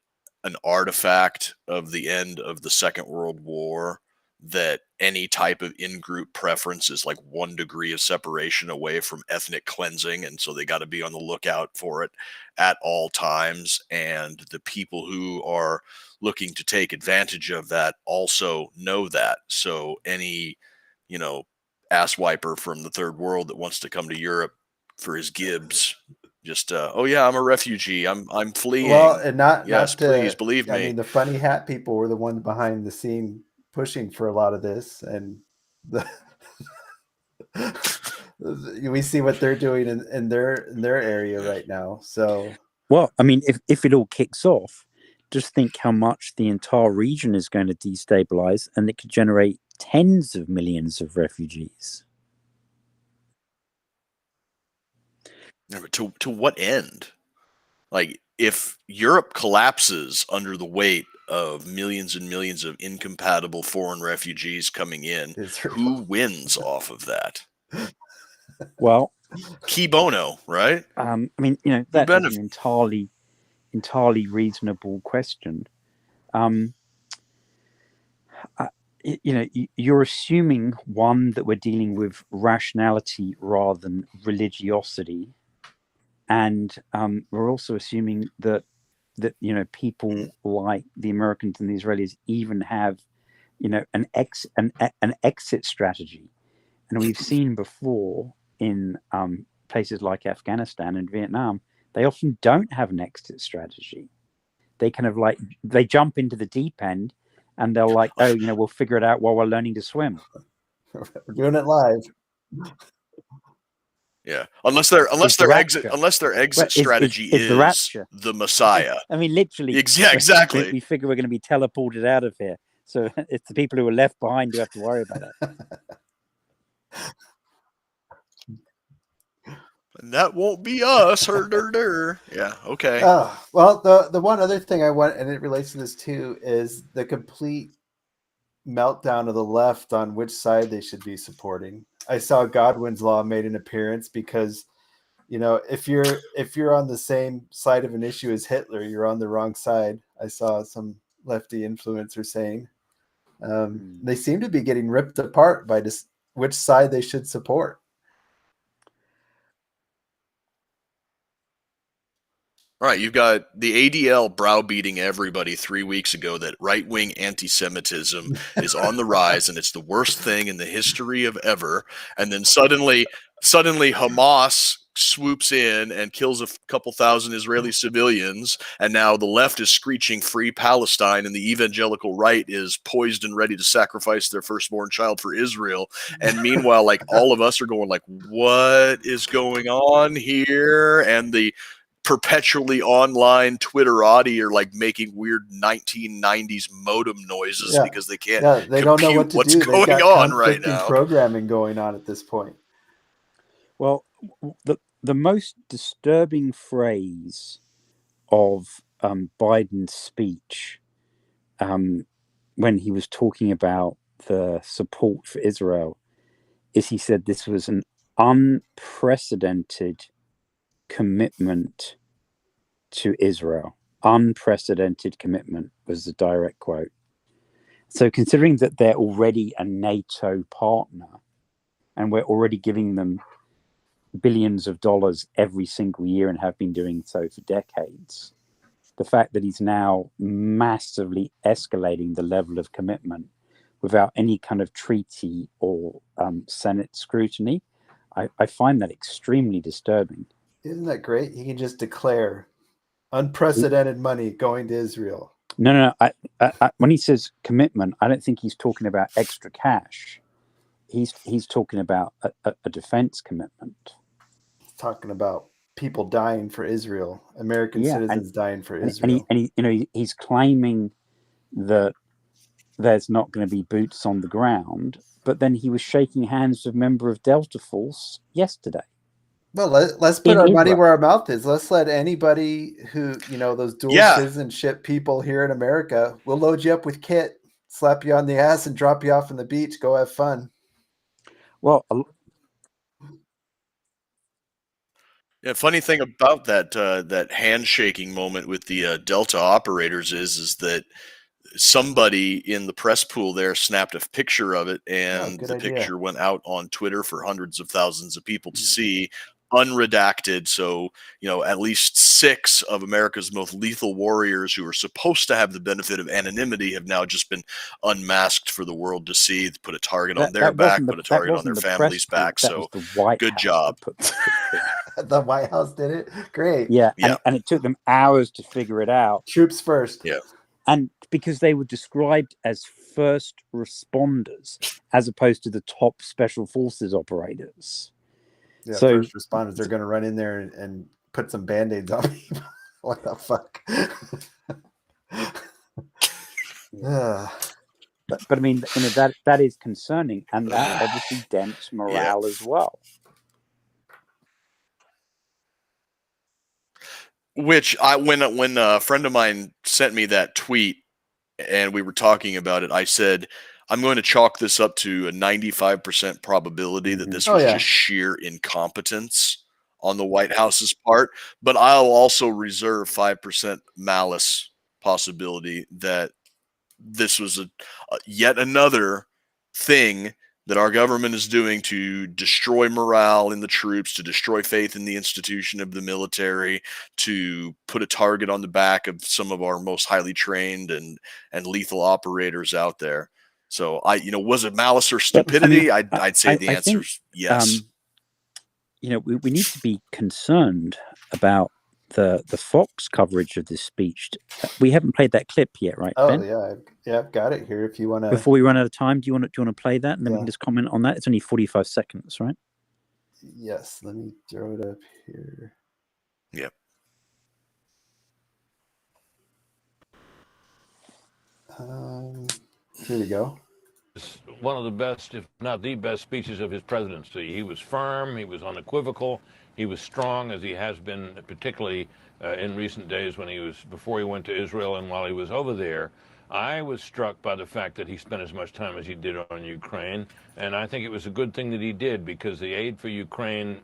an artifact of the end of the Second World War, that any type of in-group preference is like 1 degree of separation away from ethnic cleansing, and so they got to be on the lookout for it at all times. And the people who are looking to take advantage of that also know that. So any, ass wiper from the third world that wants to come to Europe for his Gibbs, just oh yeah, I'm a refugee, I'm fleeing. Well, and yes, please believe I me. mean, the funny hat people were the ones behind the scene pushing for a lot of this, and we see what they're doing in their area right now. So, well, I mean, if it all kicks off, just think how much the entire region is going to destabilize, and it could generate tens of millions of refugees. To what end? Like, if Europe collapses under the weight of millions and millions of incompatible foreign refugees coming in, who wins off of that? Well, Key bono, right? I mean, that is an entirely reasonable question. You're assuming, one, that we're dealing with rationality rather than religiosity, and we're also assuming that people like the Americans and the Israelis even have an exit strategy. And we've seen before in places like Afghanistan and Vietnam, they often don't have an exit strategy. They kind of they jump into the deep end, and they're like, oh, we'll figure it out while we're learning to swim. We're doing it live. Yeah, unless their exit strategy is the Messiah. I mean, literally. Yeah, exactly. We figure we're going to be teleported out of here, so it's the people who are left behind who have to worry about it. And that won't be us. Yeah, okay. Well, the one other thing I want, and it relates to this too, is the complete meltdown of the left on which side they should be supporting. I saw Godwin's law made an appearance because, if you're on the same side of an issue as Hitler, you're on the wrong side. I saw some lefty influencer saying they seem to be getting ripped apart by just which side they should support. All right, you've got the ADL browbeating everybody 3 weeks ago that right-wing anti-Semitism is on the rise and it's the worst thing in the history of ever. And then suddenly Hamas swoops in and kills a couple thousand Israeli civilians, and now the left is screeching free Palestine, and the evangelical right is poised and ready to sacrifice their firstborn child for Israel. And meanwhile, like, all of us are going like, what is going on here? And the perpetually online Twitterati are like making weird 1990s modem noises because they can't they don't know what to do. Going on right now. Programming going on at this point. Well, the most disturbing phrase of Biden's speech when he was talking about the support for Israel is he said this was an unprecedented commitment to Israel. Unprecedented commitment was the direct quote. So considering that they're already a NATO partner and we're already giving them billions of dollars every single year and have been doing so for decades, the fact that he's now massively escalating the level of commitment without any kind of treaty or Senate scrutiny, I find that extremely disturbing. Isn't that great? He can just declare unprecedented money going to Israel. No. When he says commitment, I don't think he's talking about extra cash. he's talking about a defense commitment. Talking about people dying for Israel, American Yeah, citizens dying for and Israel. he's claiming that there's not going to be boots on the ground, but then he was shaking hands with a member of Delta Force yesterday. Well, let's put In our money Israel. where our mouth is. Let's let anybody who, those dual citizenship people here in America, we'll load you up with kit, slap you on the ass, and drop you off on the beach. Go have fun. Well, Yeah, funny thing about that handshaking moment with the Delta operators is that somebody in the press pool there snapped a picture of it, and good the idea. picture went out on Twitter for hundreds of thousands of people to see, unredacted. So, at least 6 of America's most lethal warriors who are supposed to have the benefit of anonymity have now just been unmasked for the world to see, put a target on their back, put a target on their family's back. That so was the White good House job. that put the picture in. The White House did it. Great. Yeah, Yeah. and it took them hours to figure it out. Troops first. Yeah. And because they were described as first responders as opposed to the top special forces operators. Yeah, So first responders are going to run in there and put some Band-Aids on people. What the fuck? but I mean, that is concerning, and that obviously dents morale as well. Which when a friend of mine sent me that tweet and we were talking about it, I said, I'm going to chalk this up to a 95% probability that this was just sheer incompetence on the White House's part, but I'll also reserve 5% malice possibility that this was yet another thing that our government is doing to destroy morale in the troops, to destroy faith in the institution of the military, to put a target on the back of some of our most highly trained and lethal operators out there. So was it malice or stupidity? I'd say the answer is yes. We need to be concerned about the Fox coverage of this speech. We haven't played that clip yet, right? Oh, Ben? yeah, I've got it here. If you want to, before we run out of time, do you want to play that, and then we can just comment on that? It's only 45 seconds, right? Yes. Let me throw it up here. Yep. Here we go. It's one of the best, if not the best, speeches of his presidency. He was firm, he was unequivocal, he was strong, as he has been, particularly in recent days before he went to Israel and while he was over there. I was struck by the fact that he spent as much time as he did on Ukraine, and I think it was a good thing that he did, because the aid for Ukraine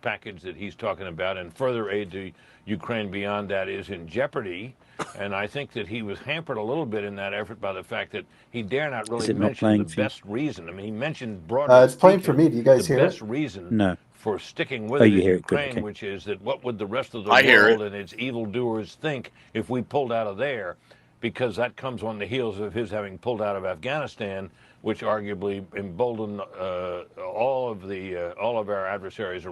package that he's talking about, and further aid to Ukraine beyond that, is in jeopardy. And I think that he was hampered a little bit in that effort by the fact that he dare not really mention the best reason. I mean, he mentioned broadly it's playing for me. Do you guys hear the best it? reason for sticking with it in Ukraine, which is that what would the rest of the world and its evildoers think if we pulled out of there? Because that comes on the heels of his having pulled out of Afghanistan, which arguably emboldened all of our adversaries.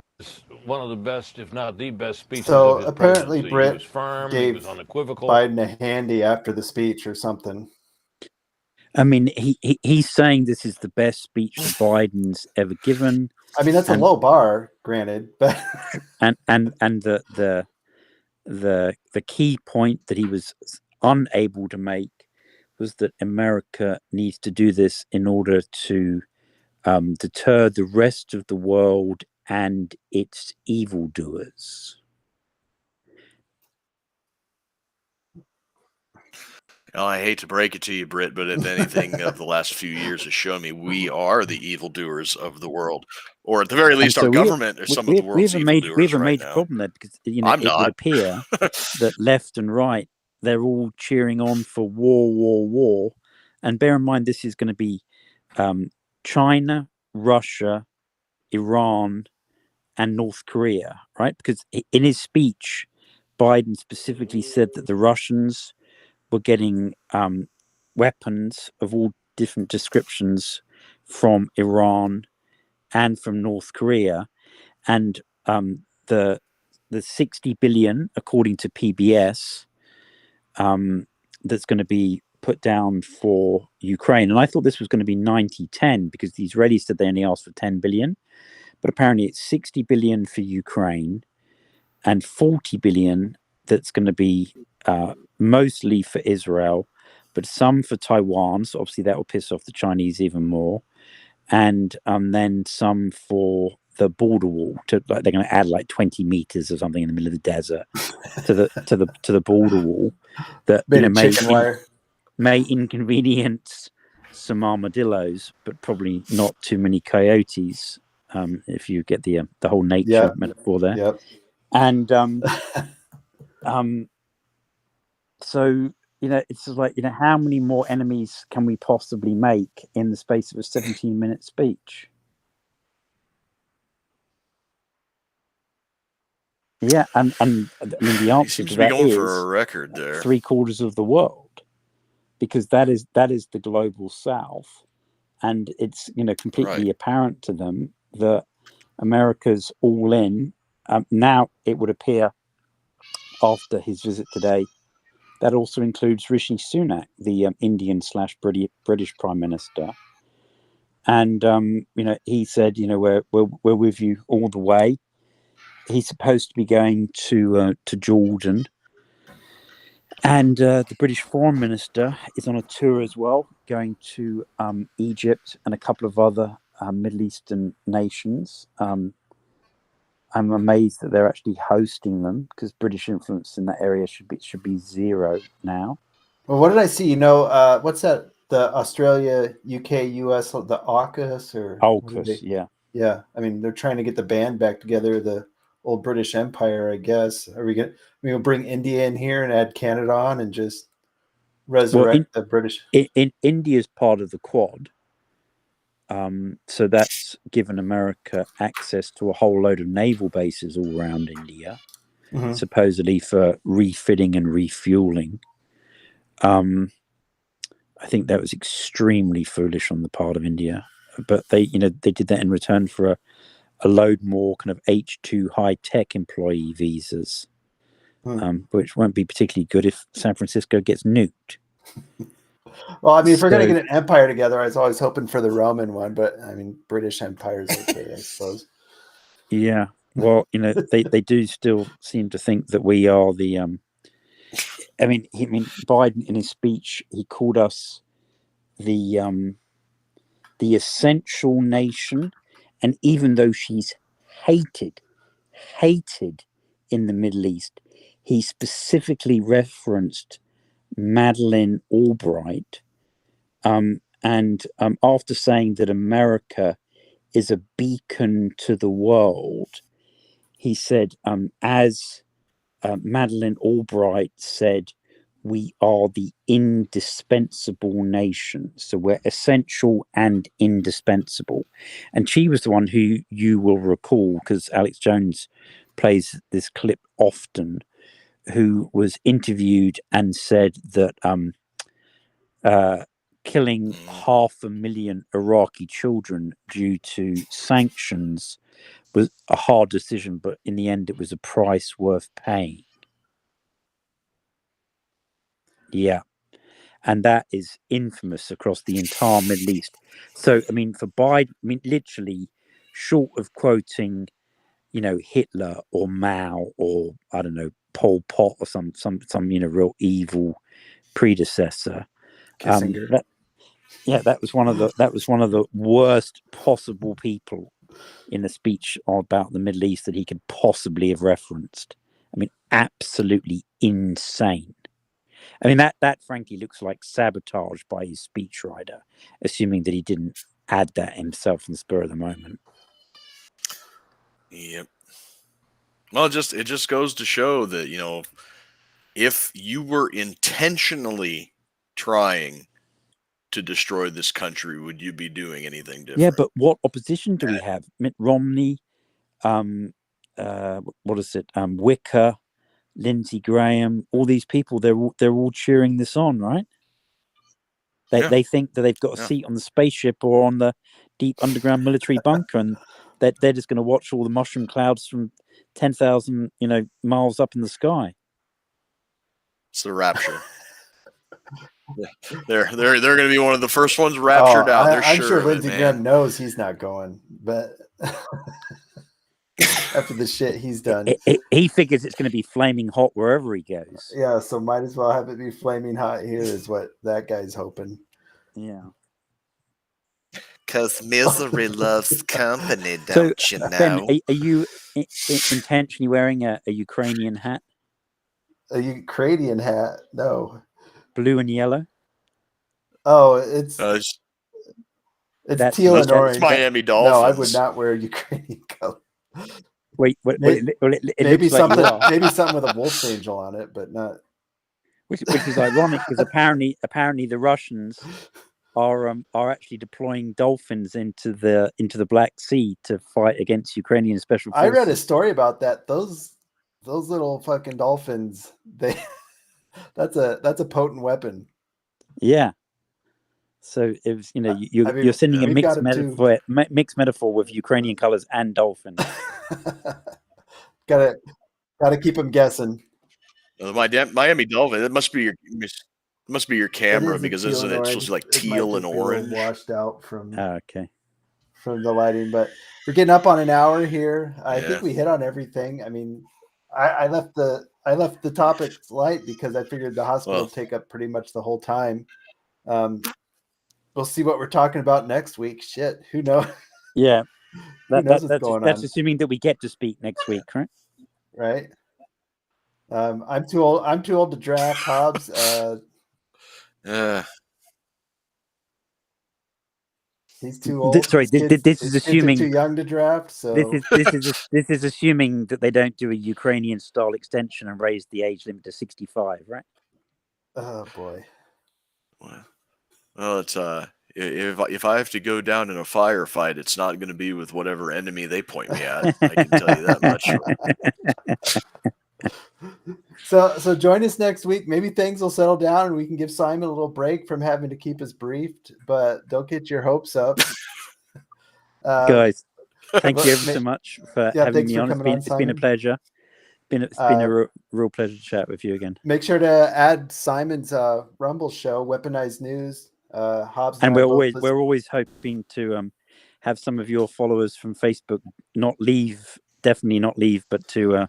One of the best, if not the best, speeches of his apparently presidency. Britt He was firm, gave he was unequivocal. Biden a handy after the speech or something. I mean, he's saying this is the best speech that Biden's ever given. I mean, that's a low bar, granted, but and the key point that he was unable to make was that America needs to do this in order to deter the rest of the world and its evildoers. I hate to break it to you, Britt, but if anything of the last few years has shown me, we are the evildoers of the world, or at the very least, our government is some of the world's evildoers. We have a right major now. problem there, because I'm it would appear that left and right, they're all cheering on for war, war, war. And bear in mind, this is going to be China, Russia, Iran, and North Korea, right? Because in his speech, Biden specifically said that the Russians were getting weapons of all different descriptions from Iran and from North Korea, and the 60 billion, according to PBS, that's going to be put down for Ukraine. And I thought this was going to be 90-10 because the Israelis said they only asked for 10 billion. But apparently it's 60 billion for Ukraine and 40 billion that's going to be mostly for Israel, but some for Taiwan. So obviously that will piss off the Chinese even more. And then some for the border wall. They're going to add like 20 meters or something in the middle of the desert to the border wall that may inconvenience some armadillos, but probably not too many coyotes. If you get the whole nature metaphor there. Yep. And so it's like how many more enemies can we possibly make in the space of a 17-minute speech? Yeah, and I mean the answer to that is for a record there. 3/4 of the world, because that is the global South, and it's completely apparent to them that America's all in. Now it would appear after his visit today that also includes Rishi Sunak, the Indian/British Prime Minister, and he said we're with you all the way. He's supposed to be going to Jordan, and the British Foreign Minister is on a tour as well, going to Egypt and a couple of other Middle Eastern nations. I'm amazed that they're actually hosting them, because British influence in that area should be zero now. Well, what did I see? What's that? The Australia, UK, US, the AUKUS or AUKUS, yeah. Yeah, I mean they're trying to get the band back together, the old British Empire, I guess. Are we gonna bring India in here and add Canada on and just resurrect the British? In India's part of the Quad, so that's given America access to a whole load of naval bases all around India, supposedly for refitting and refueling. I think that was extremely foolish on the part of India, but they did that in return for a load more kind of H2 high-tech employee visas, which won't be particularly good if San Francisco gets nuked. Well, I mean, if we're going to get an empire together, I was always hoping for the Roman one, but I mean, British Empire is okay, I suppose. Yeah, well, they do still seem to think that we are the. I mean, Biden in his speech, he called us the essential nation, and even though she's hated in the Middle East, he specifically referenced Madeleine Albright, and after saying that America is a beacon to the world, he said, as Madeleine Albright said, we are the indispensable nation. So we're essential and indispensable. And she was the one who you will recall, because Alex Jones plays this clip often, who was interviewed and said that killing 500,000 Iraqi children due to sanctions was a hard decision, but in the end it was a price worth paying. Yeah. And that is infamous across the entire Middle East. So, I mean, for Biden, literally, short of quoting, Hitler or Mao or, I don't know, Pol Pot or some real evil predecessor. Kissinger. That was one of the worst possible people in a speech about the Middle East that he could possibly have referenced. I mean, absolutely insane. I mean, that frankly looks like sabotage by his speechwriter, assuming that he didn't add that himself in the spur of the moment. Yep. Well, it just goes to show that, if you were intentionally trying to destroy this country, would you be doing anything different? Yeah, but what opposition do we have? Mitt Romney, what is it? Wicker, Lindsey Graham, all these people, they're all cheering this on, right? They think that they've got a seat on the spaceship or on the deep underground military bunker, and that they're just going to watch all the mushroom clouds from 10,000 miles up in the sky. It's the rapture. They're going to be one of the first ones raptured out. They're I'm sure of it, Lindsey man. Graham knows he's not going, but after the shit he's done, He figures it's going to be flaming hot wherever he goes. yeah. So might as well have it be flaming hot here, is what that guy's hoping. Yeah. Because misery loves company, So, don't you know? Ben, are you intentionally wearing a Ukrainian hat, A Ukrainian hat? No. blue and yellow? Oh, it's That's- teal and orange. It's Miami No, I would Dolphins. not wear a Ukrainian color. Wait, Maybe, it maybe looks like something. you are. Maybe something with a wolf angel on it, but not. Which is ironic because apparently the Russians are actually deploying dolphins into the Black Sea to fight against Ukrainian special forces. I read a story about that. Those little fucking dolphins. That's a potent weapon. Yeah. So it was, you're sending a mixed metaphor with Ukrainian colors and dolphins. gotta keep them guessing. Miami Dolphin. It must be your camera, because isn't it supposed to be like teal and orange? Washed out from from the lighting, but we're getting up on an hour here. I think we hit on everything. I mean, I left the topics light because I figured the hospital would take up pretty much the whole time. We'll see what we're talking about next week. Shit, who knows? Yeah, who knows what's going on? That's assuming that we get to speak next week, right? Right. I'm too old to draft, Hobbs. He's too old. Sorry, this is assuming too young to draft. So this is assuming that they don't do a Ukrainian style extension and raise the age limit to 65, right? Oh boy. Well, it's if I have to go down in a firefight, it's not going to be with whatever enemy they point me at. I can tell you that much. So join us next week. Maybe things will settle down and we can give Simon a little break from having to keep us briefed. But don't get your hopes up, guys. Thank you ever so much for having me on. It's been a pleasure. It's been a real pleasure to chat with you again. Make sure to add Simon's Rumble show, Weaponized News. Hobbs and we're always hoping to have some of your followers from Facebook definitely not leave, but to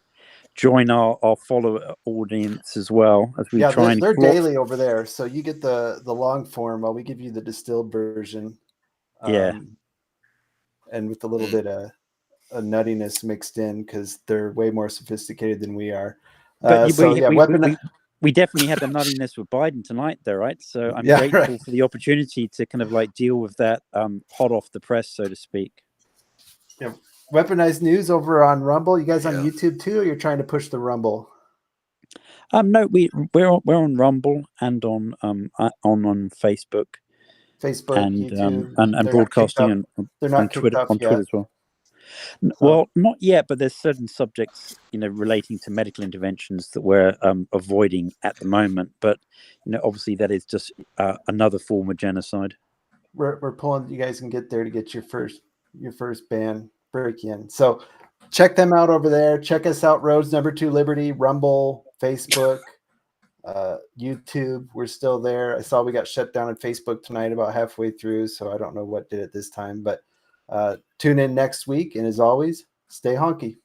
join our follower audience as well, as we try and they're daily over there, so you get the long form while we give you the distilled version. And with a little bit of a nuttiness mixed in because they're way more sophisticated than we are. But we definitely had the nuttiness with Biden tonight, though, right? So I'm grateful for the opportunity to kind of like deal with that hot off the press, so to speak. Yeah, Weaponized News over on Rumble. You guys on YouTube too, or you're trying to push the Rumble? No, we're on Rumble and on Facebook. And YouTube, and broadcasting on Twitter as well. Well, not yet, but there's certain subjects, relating to medical interventions that we're avoiding at the moment. But obviously, that is just another form of genocide. We're pulling. You guys can get there to get your first band break in. So check them out over there. Check us out. Roads Number 2 Liberty, Rumble, Facebook, YouTube. We're still there. I saw we got shut down on Facebook tonight about halfway through, so I don't know what did it this time, but tune in next week, and as always, stay honky.